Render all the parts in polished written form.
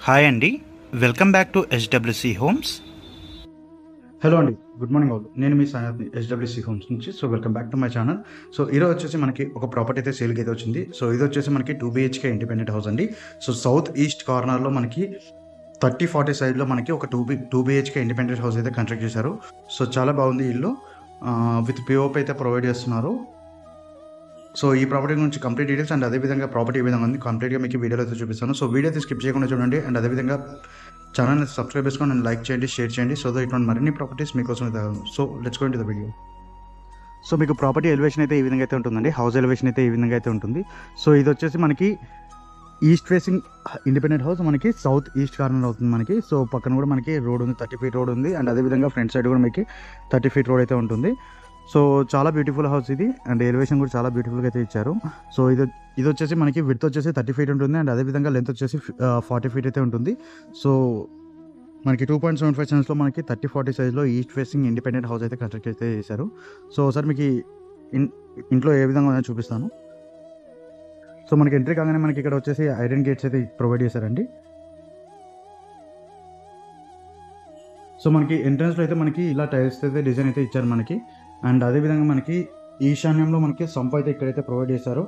Hi అండి. Welcome back to SWC homes. Hello అండి, good morning all. నేను మీ సాయి ఎస్డబ్ల్యూసి హోమ్స్ నుంచి. So welcome back to my channel. So ఈరోజు వచ్చేసి మనకి ఒక ప్రాపర్టీ అయితే సేల్కి అయితే వచ్చింది. సో ఇది వచ్చేసి మనకి 2 BHK ఇండిపెండెంట్ హౌస్ అండి. సో సౌత్ ఈస్ట్ కార్నర్లో మనకి 30-40 సైడ్లో మనకి ఒక 2 BHK ఇండిపెండెంట్ హౌస్ అయితే కన్స్ట్రక్ట్ చేశారు. సో చాలా బాగుంది ఇల్లు. విత్ పిఓపి అయితే ప్రొవైడ్ చేస్తున్నారు. సో ఈ ప్రాపర్టీ గురించి కంప్లీట్ డీటెయిల్స్ అండ్ అదేవిధంగా ప్రాపర్టీ ఏ విధంగా ఉంది కంప్లీట్గా మీకు వీడియోలో అయితే చూపిస్తాను. సో వీడియో అయితే స్కిప్ చేయకుండా చూడండి. అండ్ అదేవిధంగా ఛానల్ని సబ్స్క్రైబ్ చేసుకొని అండ్ లైక్ చేయండి, షేర్ చేయండి. సో ఇటువంటి మరిన్ని ప్రాపర్టీస్ మీకోసం అయితే. So let's go into the video. So మీకు ప్రాపర్టీ ఎలివేషన్ అయితే ఈ విధంగా అయితే ఉంటుందండి. హౌస్ ఎలివేషన్ అయితే ఈ విధంగా అయితే ఉంటుంది. సో ఇది వచ్చేసి మనకి ఈస్ట్ ఫేసింగ్ ఇండిపెండెంట్ హౌస్, మనకి సౌత్ ఈస్ట్ కార్నర్ అవుతుంది మనకి. సో పక్కన కూడా మనకి రోడ్ ఉంది, 30 ఫీట్ రోడ్ ఉంది. అండ్ అదేవిధంగా ఫ్రంట్ సైడ్ కూడా మనకి 30 ఫీట్ రోడ్ అయితే ఉంటుంది. సో చాలా బ్యూటిఫుల్ హౌస్ ఇది. అండ్ ఎలివేషన్ కూడా చాలా బ్యూటిఫుల్గా అయితే ఇచ్చారు. సో ఇది వచ్చేసి మనకి విడ్త్ వచ్చేసి 30 ఫీట్ ఉంటుంది. అండ్ అదేవిధంగా లెంత్ వచ్చేసి 40 ఫీట్ అయితే ఉంటుంది. సో మనకి 2.75 సెన్స్లో మనకి 30-40 సైజ్లో ఈస్ట్ ఫేసింగ్ ఇండిపెండెంట్ హౌస్ అయితే కన్స్ట్రక్ట్ అయితే చేశారు. సో ఒకసారి మీకు ఇంట్లో ఏ విధంగా ఉందో చూపిస్తాను. సో మనకి ఎంట్రీ కాగానే మనకి ఇక్కడ వచ్చేసి ఐరన్ గేట్స్ అయితే ప్రొవైడ్ చేశారండి. సో మనకి ఎంట్రన్స్లో అయితే మనకి ఇలా టైల్స్ అయితే డిజైన్ అయితే ఇచ్చారు మనకి. అండ్ అదేవిధంగా మనకి ఈశాన్యంలో మనకి సంప్ అయితే ఇక్కడైతే ప్రొవైడ్ చేశారు.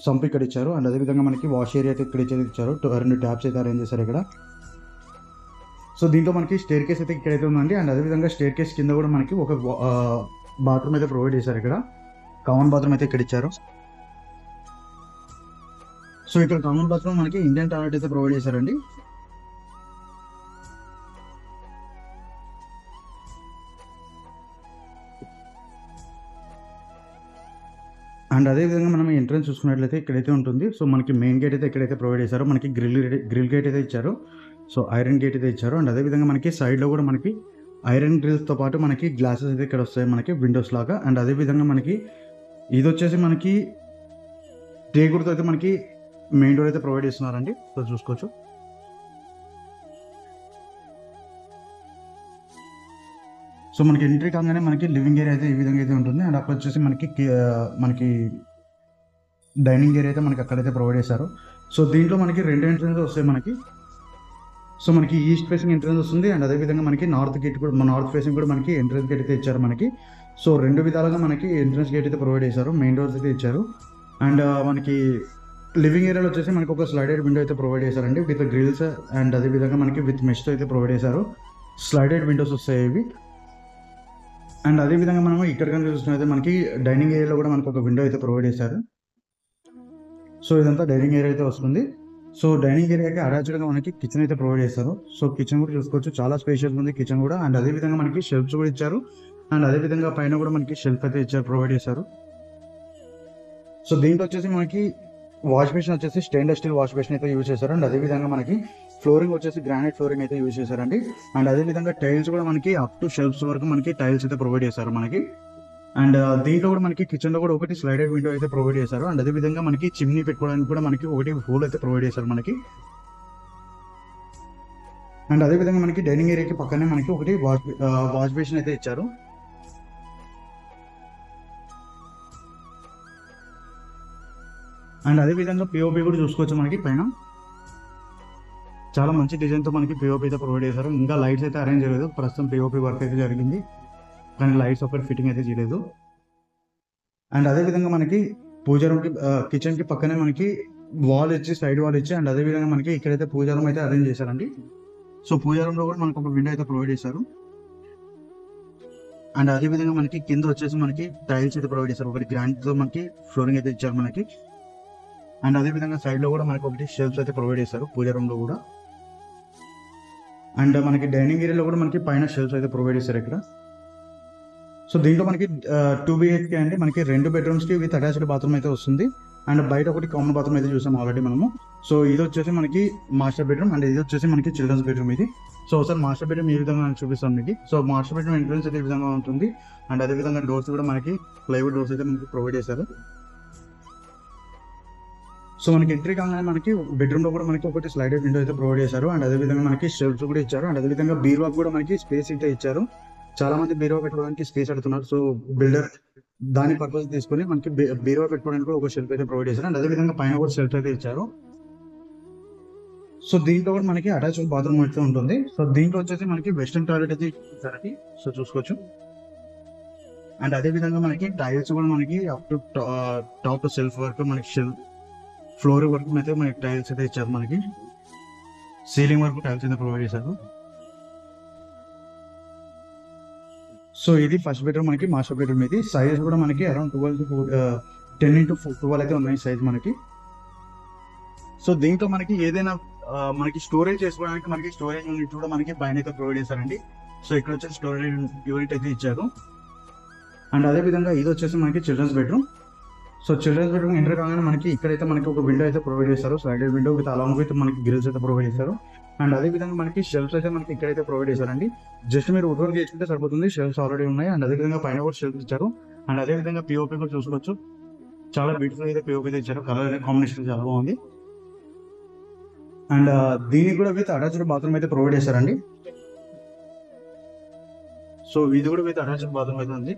సంప్ ఇక్కడ ఇచ్చారు. అండ్ అదేవిధంగా మనకి వాష్ ఏరియా అయితే ఇక్కడ ఇచ్చారు. 2 ట్యాప్స్ అయితే అరేంజ్ చేశారు ఇక్కడ. సో దీంట్లో మనకి స్టేర్ కేస్ అయితే ఇక్కడైతే ఉందండి. అండ్ అదేవిధంగా స్టేర్ కేస్ కింద కూడా మనకి ఒక బాత్రూమ్ అయితే ప్రొవైడ్ చేశారు. ఇక్కడ కామన్ బాత్రూమ్ అయితే ఇక్కడ ఇచ్చారు. సో ఇక్కడ కామన్ బాత్రూమ్ మనకి ఇండియన్ టాయిలెట్ అయితే ప్రొవైడ్ చేశారండి. అండ్ అదేవిధంగా మనం ఎంట్రన్స్ చూసుకున్నట్లయితే ఇక్కడైతే ఉంటుంది. సో మనకి మెయిన్ గేట్ అయితే ఇక్కడైతే ప్రొవైడ్ చేశారు. మనకి గ్రిల్ గేట్ అయితే ఇచ్చారు. సో ఐరన్ గేట్ అయితే ఇచ్చారు. అండ్ అదేవిధంగా మనకి సైడ్లో కూడా మనకి ఐరన్ గ్రిల్స్తో పాటు మనకి గ్లాసెస్ అయితే ఇక్కడ వస్తాయి మనకి విండోస్ లాగా. అండ్ అదేవిధంగా మనకి ఇది వచ్చేసి మనకి టేకుడుతో అయితే మనకి మెయిన్ డోర్ అయితే ప్రొవైడ్ చేస్తున్నారండి. సో చూసుకోవచ్చు. సో మనకి ఎంట్రీ కాగానే మనకి లివింగ్ ఏరియా అయితే ఈ విధంగా అయితే ఉంటుంది. అండ్ అక్కడ వచ్చేసి మనకి డైనింగ్ ఏరియా అయితే మనకి అక్కడైతే ప్రొవైడ్ చేశారు. సో దీంట్లో మనకి 2 ఎంట్రన్స్ వస్తాయి మనకి. సో మనకి ఈస్ట్ ఫేసింగ్ ఎంట్రన్స్ వస్తుంది. అండ్ అదేవిధంగా మనకి నార్త్ ఫేసింగ్ కూడా మనకి ఎంట్రన్స్ గేట్ అయితే ఇచ్చారు మనకి. సో 2 విధాలుగా మనకి ఎంట్రన్స్ గేట్ అయితే ప్రొవైడ్ చేశారు. మెయిన్ డోర్స్ అయితే ఇచ్చారు. అండ్ మనకి లివింగ్ ఏరియాలో వచ్చేసి మనకి ఒక స్లైడెడ్ విండో అయితే ప్రొవైడ్ చేశారండి విత్ గ్రిల్స్. అండ్ అదేవిధంగా మనకి విత్ మెష్తో అయితే ప్రొవైడ్ చేశారు. స్లైడెడ్ విండోస్ వస్తాయి ఇవి. అండ్ అదేవిధంగా మనం ఇక్కడ కనుక చూసినట్లయితే మనకి డైనింగ్ ఏరియాలో కూడా మనకు ఒక విండో అయితే ప్రొవైడ్ చేశారు. సో ఇదంతా డైనింగ్ ఏరియా అయితే వస్తుంది. సో డైనింగ్ ఏరియాకి అటాచ్డ్గా మనకి కిచెన్ అయితే ప్రొవైడ్ చేస్తారు. సో కిచెన్ కూడా చూసుకోవచ్చు, చాలా స్పేషియస్ ఉంది కిచెన్ కూడా. అండ్ అదేవిధంగా మనకి షెల్ఫ్స్ కూడా ఇచ్చారు. అండ్ అదేవిధంగా పైన కూడా మనకి షెల్ఫ్ అయితే ఇచ్చారు, ప్రొవైడ్ చేశారు. సో దీంట్లో వచ్చేసి మనకి వాష్ బేసిన్ వచ్చేసి స్టెయిన్లెస్ స్టీల్ వాష్ బేసిన్ అయితే యూజ్ చేశారు. అండ్ అదేవిధంగా మనకి ఫ్లోరింగ్ వచ్చేసి గ్రానైట్ ఫ్లోరింగ్ అయితే యూజ్ చేశారండి. అండ్ అదేవిధంగా టైల్స్ కూడా మనకి అప్ టు షెల్ఫ్స్ వరకు మనకి టైల్స్ అయితే ప్రొవైడ్ చేశారు మనకి. అండ్ దీంట్లో కూడా మనకి కిచెన్లో కూడా ఒకటి స్లైడెడ్ విండో అయితే ప్రొవైడ్ చేశారు. అండ్ అదేవిధంగా మనకి చిమ్నీ పెట్టుకోవడానికి కూడా మనకి ఒకటి హోల్ అయితే ప్రొవైడ్ చేశారు మనకి. అండ్ అదేవిధంగా మనకి డైనింగ్ ఏరియాకి పక్కనే మనకి ఒకటి వాష్ బేసిన్ అయితే ఇచ్చారు. అండ్ అదేవిధంగా పిఓపి కూడా చూసుకోవచ్చు మనకి పైన. చాలా మంచి డిజైన్తో మనకి పిఓపి అయితే ప్రొవైడ్ చేశారు. ఇంకా లైట్స్ అయితే అరేంజ్ చేయలేదు, ప్రస్తుతం పిఓపి వర్క్ అయితే జరిగింది కానీ లైట్స్ ఒకటి ఫిట్టింగ్ అయితే చేయలేదు. అండ్ అదేవిధంగా మనకి పూజా రూమ్కి కిచెన్కి పక్కనే మనకి సైడ్ వాల్ ఇచ్చి అండ్ అదేవిధంగా మనకి ఇక్కడైతే పూజా రూమ్ అయితే అరేంజ్ చేశారండి. సో పూజా రూమ్లో కూడా మనకు ఒక విండో అయితే ప్రొవైడ్ చేశారు. అండ్ అదేవిధంగా మనకి కింద వచ్చేసి మనకి టైల్స్ అయితే ప్రొవైడ్ చేశారు. ఒకటి గ్రానైట్తో మనకి ఫ్లోరింగ్ అయితే ఇచ్చారు మనకి. అండ్ అదేవిధంగా సైడ్లో కూడా మనకి ఒకటి షెల్ఫ్స్ అయితే ప్రొవైడ్ చేశారు పూజా రూమ్లో కూడా. అండ్ మనకి డైనింగ్ ఏరియాలో కూడా మనకి పైన షెల్ఫ్స్ అయితే ప్రొవైడ్ చేశారు ఇక్కడ. సో దీంట్లో మనకి 2 BHK అండి. మనకి 2 బెడ్రూమ్స్కి విత్ అటాచ్డ్ బాత్రూమ్ అయితే వస్తుంది. అండ్ బయట ఒకటి కామన్ బాత్రూమ్ అయితే చూసాం ఆల్రెడీ మనము. సో ఇది వచ్చేసి మనకి మాస్టర్ బెడ్రూమ్ అండ్ ఇది వచ్చేసి మనకి చిల్డ్రన్స్ బెడ్రూమ్ ఇది. సో ఒకసారి మాస్టర్ బెడ్రూమ్ ఈ విధంగా చూపిస్తాను మీకు. సో మాస్టర్ బెడ్రూమ్ ఎంట్రన్స్ అయితే ఈ విధంగా ఉంటుంది. అండ్ అదేవిధంగా డోర్స్ కూడా మనకి ప్లైవుడ్ డోర్స్ అయితే మనకి ప్రొవైడ్ చేశారు. సో మనకి ఎంట్రీ కాగానే మనకి బెడ్రూమ్లో కూడా మనకి ఒకటి స్లైడెడ్ విండో అయితే ప్రొవైడ్ చేశారు. అండ్ అదేవిధంగా మనకి షెల్ఫ్స్ కూడా ఇచ్చారు. అండ్ అదేవిధంగా బీరువాకి కూడా మనకి స్పేస్ అయితే ఇచ్చారు. చాలా మంది బీరువా పెట్టుకోవడానికి స్పేస్ అడుగుతున్నారు. సో బిల్డర్ దాని పర్పస్ తీసుకొని మనకి బీరువా పెట్టుకోవడానికి కూడా ఒక షెల్ఫ్ అయితే ప్రొవైడ్ చేశారు. అండ్ అదేవిధంగా పైన కూడా షెల్ఫ్ అయితే ఇచ్చారు. సో దీంట్లో కూడా మనకి అటాచ్డ్ బాత్రూమ్ అయితే ఉంటుంది. సో దీంట్లో వచ్చేసి మనకి వెస్టర్న్ టాయిలెట్ అయితే ఇచ్చారండి. సో చూసుకోవచ్చు. అండ్ అదే విధంగా మనకి టైల్స్ కూడా మనకి up to top to self వరకు మనకి ఫ్లోర్ వరకు అయితే మనకి టైల్స్ అయితే ఇచ్చారు. మనకి సీలింగ్ వరకు టైల్స్ అయితే ప్రొవైడ్ చేశారు. సో ఇది ఫస్ట్ బెడ్రూమ్, మనకి మాస్టర్ బెడ్రూమ్. ఇది సైజ్ కూడా మనకి అరౌండ్ 10x12 అయితే ఉన్నాయి సైజ్ మనకి. సో దీంట్లో మనకి ఏదైనా మనకి స్టోరేజ్ చేసుకోవడానికి మనకి స్టోరేజ్ యూనిట్ కూడా మనకి పైన అయితే ప్రొవైడ్ చేశారండి. సో ఇక్కడ వచ్చేసి స్టోరేజ్ యూనిట్ అయితే ఇచ్చారు. అండ్ అదే విధంగా ఇది వచ్చేసి మనకి children's bedroom. So children's bedroom enter కాగానే మనకి ఇక్కడైతే మనకి ఒక విండో అయితే ప్రొవైడ్ చేస్తారు. Slided window with along with మనకి గ్రిల్స్ అయితే ప్రొవైడ్ చేస్తారు. అండ్ అదే విధంగా మనకి షెల్ఫ్స్ అయితే మనకి ఇక్కడైతే ప్రొవైడ్ చేశారండి. జస్ట్ మీరు వుడ్ వర్క్ చేసుకుంటే సరిపోతుంది. షెల్ఫ్స్ ఆల్రెడీ ఉన్నాయి. అండ్ అదే విధంగా పైన కూడా షెల్ఫ్స్ ఇచ్చారు. అండ్ అదే విధంగా పిఓపి కూడా చూసుకోవచ్చు. చాలా బ్యూటిఫుల్ అయితే పిఓపి అయితే ఇచ్చారు. కలర్ కాంబినేషన్ చాలా బాగుంది. అండ్ దీనికి కూడా విత్ అటాచ్డ్ బాత్రూమ్ అయితే ప్రొవైడ్ చేశారండి. సో ఇది కూడా విత్ అటాచ్డ్ బాత్రూమ్ అయితే ఉంది.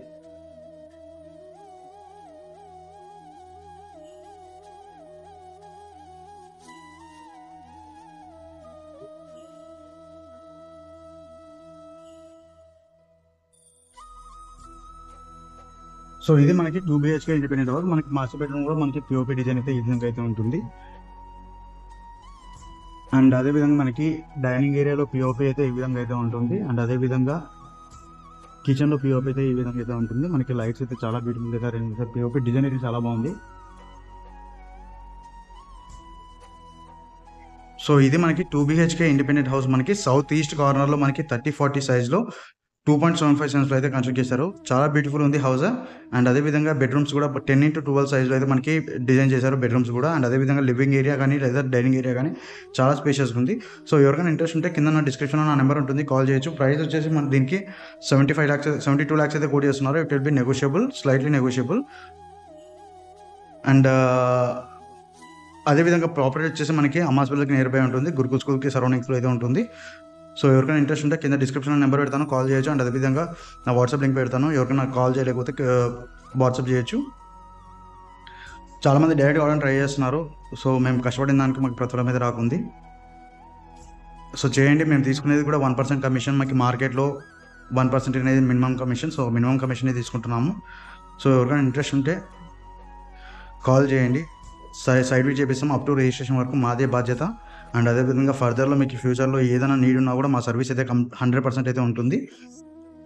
సో ఇది మనకి 2 BHK ఇండిపెండెంట్ హౌస్. మనకి మాస్టర్ బెడ్రూమ్ కూడా మనకి పిఓపి డిజైన్ అయితే ఈ విధంగా అయితే ఉంటుంది. అండ్ అదే విధంగా మనకి డైనింగ్ ఏరియాలో పిఓపి అయితే ఈ విధంగా అయితే ఉంటుంది. అండ్ అదే విధంగా కిచెన్లో పిఓపి అయితే ఈ విధంగా అయితే ఉంటుంది. మనకి లైట్స్ అయితే చాలా బ్యూటిఫుల్ అయితే పిఓపి డిజైన్ అయితే చాలా బాగుంది. సో ఇది మనకి 2 BHK ఇండిపెండెంట్ హౌస్. మనకి సౌత్ ఈస్ట్ కార్నర్లో మనకి 30-40 సైజ్లో 2.75 సెన్స్లో అయితే కన్స్ట్రక్ట్ చేశారు. చాలా బ్యూటిఫుల్ ఉంది హౌస్. అండ్ అదేవిధంగా బెడ్రూమ్స్ కూడా 10x12 సైజ్లో అయితే మనకి డిజైన్ చేశారు బెడ్రూమ్స్ కూడా. అండ్ అదేవిధంగా లివింగ్ ఏరియా కానీ లేదా డైనింగ్ ఏరియా కానీ చాలా స్పేషియస్గా ఉంది. సో ఎవరికైనా ఇంట్రెస్ట్ ఉంటే కింద నా డిస్క్రిప్షన్లో నా నెంబర్ ఉంటుంది, కాల్ చేయొచ్చు. ప్రైస్ వచ్చేసి మన దీనికి 72 lakhs అయితే కోట్ చేస్తున్నారు. It will be negotiable, slightly negotiable. And అదేవిధంగా ప్రాపర్టీ వచ్చేసి మనకి అమ్మాస్పల్లికి నియర్ బై ఉంటుంది. గురుకుల్ స్కూల్కి సరౌండింగ్స్లో అయితే ఉంటుంది. సో ఎవరికైనా ఇంట్రెస్ట్ ఉంటే కింద డిస్క్రిప్షన్లో నెంబర్ పెడతాను, కాల్ చేయొచ్చు. అండ్ అదేవిధంగా నా వాట్సాప్ లింక్ పెడతాను. ఎవరికైనా కాల్ చేయలేకపోతే వాట్సాప్ చేయొచ్చు. చాలామంది డైరెక్ట్ కావాలని ట్రై చేస్తున్నారు. సో మేము కష్టపడిన దానికి మాకు ప్రతిఫలం అయితే రాకుంది. సో చేయండి. మేము తీసుకునేది కూడా 1% కమిషన్. మాకు మార్కెట్లో 1% అనేది minimum commission. So minimum commission తీసుకుంటున్నాము. సో ఎవరికైనా ఇంట్రెస్ట్ ఉంటే కాల్ చేయండి. సైడ్ విజిట్ చేపిస్తాం. అప్ టు రిజిస్ట్రేషన్ వరకు మాదే బాధ్యత. అండ్ అదేవిధంగా ఫర్దర్లో మీకు ఫ్యూచర్లో ఏదైనా నీడ్ ఉన్నా కూడా మా సర్వీస్ అయితే 100% అయితే ఉంటుంది.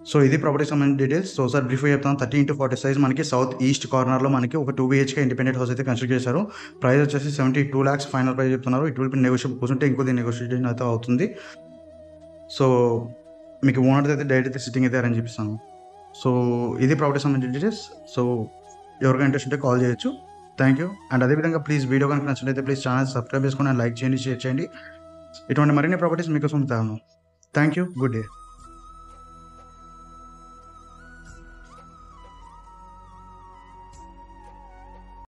సో ఇది ప్రాపర్టీ సంబంధించిన డీటెయిల్స్. సో సార్ బ్రీఫ్గా చెప్తాను. 30x40 సైజ్ మనకి సౌత్ ఈస్ట్ కార్నర్లో మనకి ఒక 2 BHK ఇండిపెండెంట్ హౌస్ అయితే కన్స్ట్రక్ట్ చేశారు. ప్రైస్ వచ్చేసి 72 lakhs ఫైనల్ ప్రైస్ చెప్తున్నారు. It will be negotiable. కూర్చుంటే ఇంకొద్ది నెగోషియేషన్ అయితే అవుతుంది. సో మీకు ఓనర్ అయితే డైరెక్ట్ అయితే సిట్టింగ్ అయితే అరేంజ్ చేపిస్తాను. సో ఇది ప్రాపర్టీ సంబంధించిన డీటెయిల్స్. సో ఎవరికైనా ఇంట్రెస్ట్ ఉంటే కాల్ చేయొచ్చు. Thank you. అండ్ అదేవిధంగా ప్లీజ్ వీడియో కనుక నచ్చినట్లయితే ప్లీజ్ ఛానల్ సబ్స్క్రైబ్ చేసుకొని లైక్ చేయండి, షేర్ చేయండి. ఇటువంటి మరిన్ని ప్రాపర్టీస్ మీకోసం తాను. Thank you. Good day.